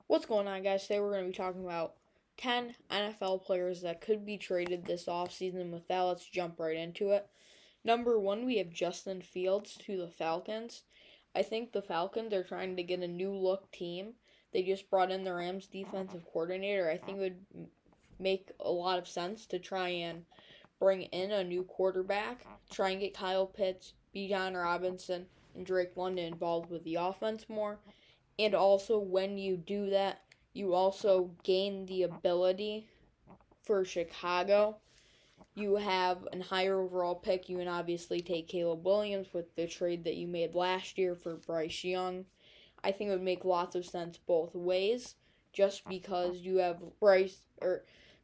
What's going on, guys? Today we're going to be talking about 10 NFL players that could be traded this offseason. With that, let's jump right into it. Number one, we have Justin Fields to the Falcons. I think the Falcons are trying to get a new look team. They just brought in the Rams defensive coordinator. I think it would make a lot of sense to try and bring in a new quarterback, try and get Kyle Pitts, Bijan Robinson, and Drake London involved with the offense more. And also, when you do that, you also gain the ability for Chicago. You have a higher overall pick. You can obviously take Caleb Williams with the trade that you made last year for Bryce Young. I think it would make lots of sense both ways, just because you have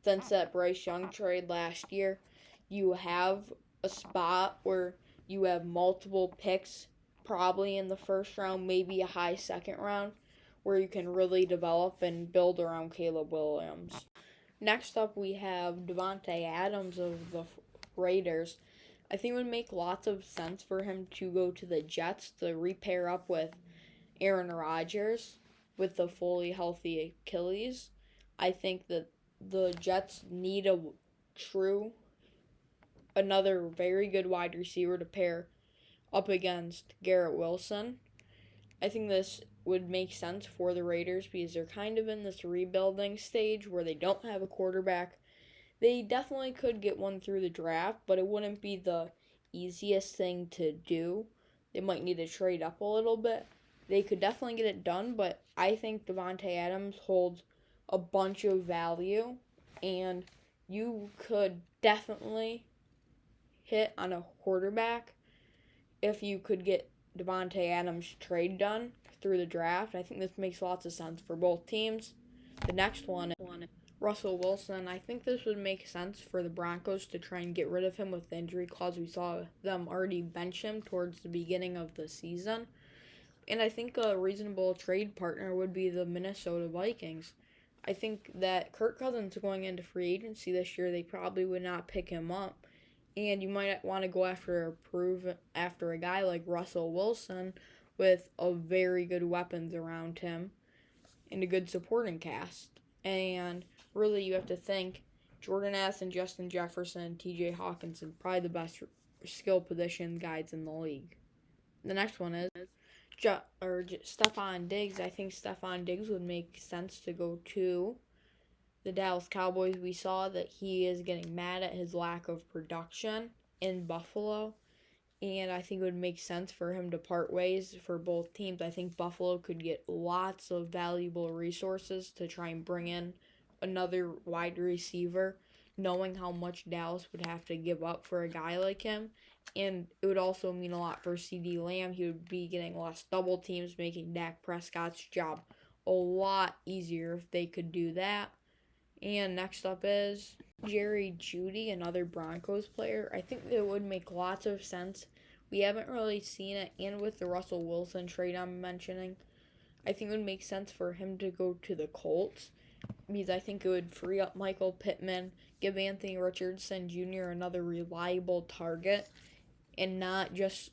since that Bryce Young trade last year, you have a spot where you have multiple picks, probably in the first round, maybe a high second round, where you can really develop and build around Caleb Williams. Next up, we have Devonte Adams of the Raiders. I think it would make lots of sense for him to go to the Jets to repair up with Aaron Rodgers with the fully healthy Achilles. I think that the Jets need another very good wide receiver to pair up against Garrett Wilson. I think this would make sense for the Raiders because they're kind of in this rebuilding stage where they don't have a quarterback. They definitely could get one through the draft, but it wouldn't be the easiest thing to do. They might need to trade up a little bit. They could definitely get it done, but I think Devonte Adams holds a bunch of value, and you could definitely hit on a quarterback if you could get Devonte Adams' trade done through the draft. I think this makes lots of sense for both teams. The next one, Russell Wilson. I think this would make sense for the Broncos to try and get rid of him with the injury clause. We saw them already bench him towards the beginning of the season. And I think a reasonable trade partner would be the Minnesota Vikings. I think that Kirk Cousins going into free agency this year, they probably would not pick him up. And you might want to go after a guy like Russell Wilson with a very good weapons around him and a good supporting cast. And really, you have to think Jordan Addison, Justin Jefferson, T.J. Hawkinson, probably the best skill position guys in the league. The next one is Stefon Diggs. I think Stefon Diggs would make sense to go to the Dallas Cowboys. We saw that he is getting mad at his lack of production in Buffalo, and I think it would make sense for him to part ways for both teams. I think Buffalo could get lots of valuable resources to try and bring in another wide receiver, knowing how much Dallas would have to give up for a guy like him. And it would also mean a lot for CeeDee Lamb. He would be getting less double teams, making Dak Prescott's job a lot easier if they could do that. And next up is Jeudy, another Broncos player. I think it would make lots of sense. We haven't really seen it, and with the Russell Wilson trade I'm mentioning, I think it would make sense for him to go to the Colts because I think it would free up Michael Pittman, give Anthony Richardson Jr. another reliable target, and not just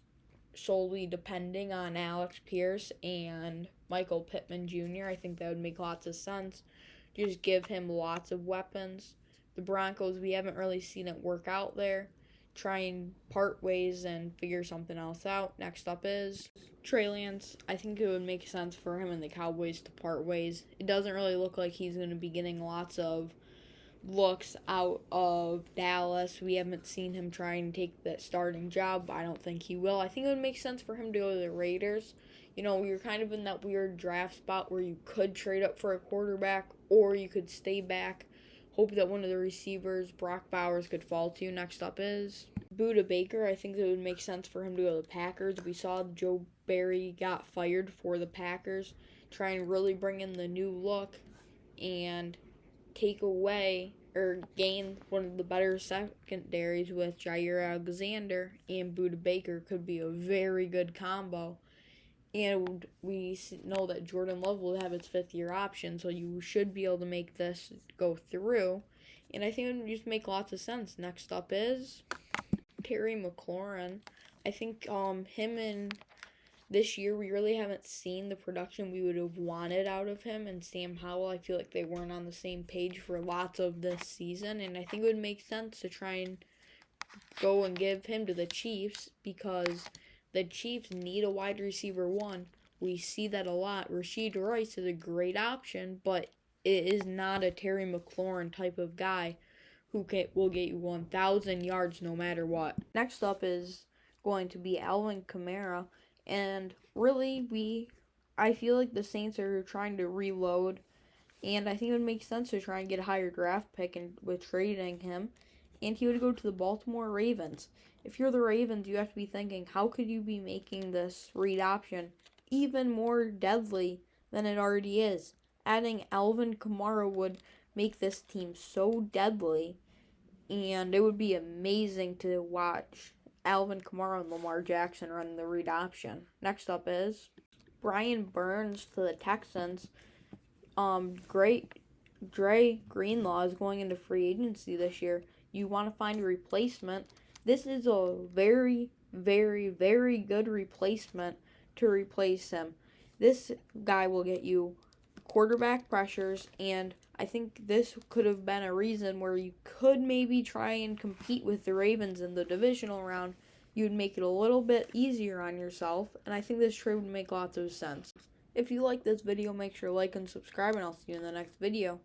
solely depending on Alex Pierce and Michael Pittman Jr. I think that would make lots of sense. Just give him lots of weapons. The Broncos, we haven't really seen it work out there. Try and part ways and figure something else out. Next up is Trey Lance. I think it would make sense for him and the Cowboys to part ways. It doesn't really look like he's going to be getting lots of looks out of Dallas. We haven't seen him try and take that starting job. I don't think he will. I think it would make sense for him to go to the Raiders. You know, you're kind of in that weird draft spot where you could trade up for a quarterback or you could stay back, hope that one of the receivers, Brock Bowers, could fall to you. Next up is Budda Baker. I think it would make sense for him to go to the Packers. We saw Joe Barry got fired for the Packers, try and really bring in the new look and take away or gain one of the better secondaries with Jair Alexander, and Budda Baker could be a very good combo. And we know that Jordan Love will have its fifth-year option, so you should be able to make this go through. And I think it would just make lots of sense. Next up is Terry McLaurin. I think him and this year we really haven't seen the production we would have wanted out of him. And Sam Howell, I feel like they weren't on the same page for lots of this season. And I think it would make sense to try and go and give him to the Chiefs because the Chiefs need a wide receiver one. We see that a lot. Rashid Rice is a great option, but it is not a Terry McLaurin type of guy who will get you 1,000 yards no matter what. Next up is going to be Alvin Kamara, and really I feel like the Saints are trying to reload, and I think it would make sense to try and get a higher draft pick and with trading him, and he would go to the Baltimore Ravens. If you're the Ravens, you have to be thinking, how could you be making this read option even more deadly than it already is? Adding Alvin Kamara would make this team so deadly, and it would be amazing to watch Alvin Kamara and Lamar Jackson run the read option. Next up is Brian Burns to the Texans. Dre Greenlaw is going into free agency this year. You want to find a replacement. This is a very, very, very good replacement to replace him. This guy will get you quarterback pressures, and I think this could have been a reason where you could maybe try and compete with the Ravens in the divisional round. You would make it a little bit easier on yourself, and I think this trade would make lots of sense. If you like this video, make sure to like and subscribe, and I'll see you in the next video.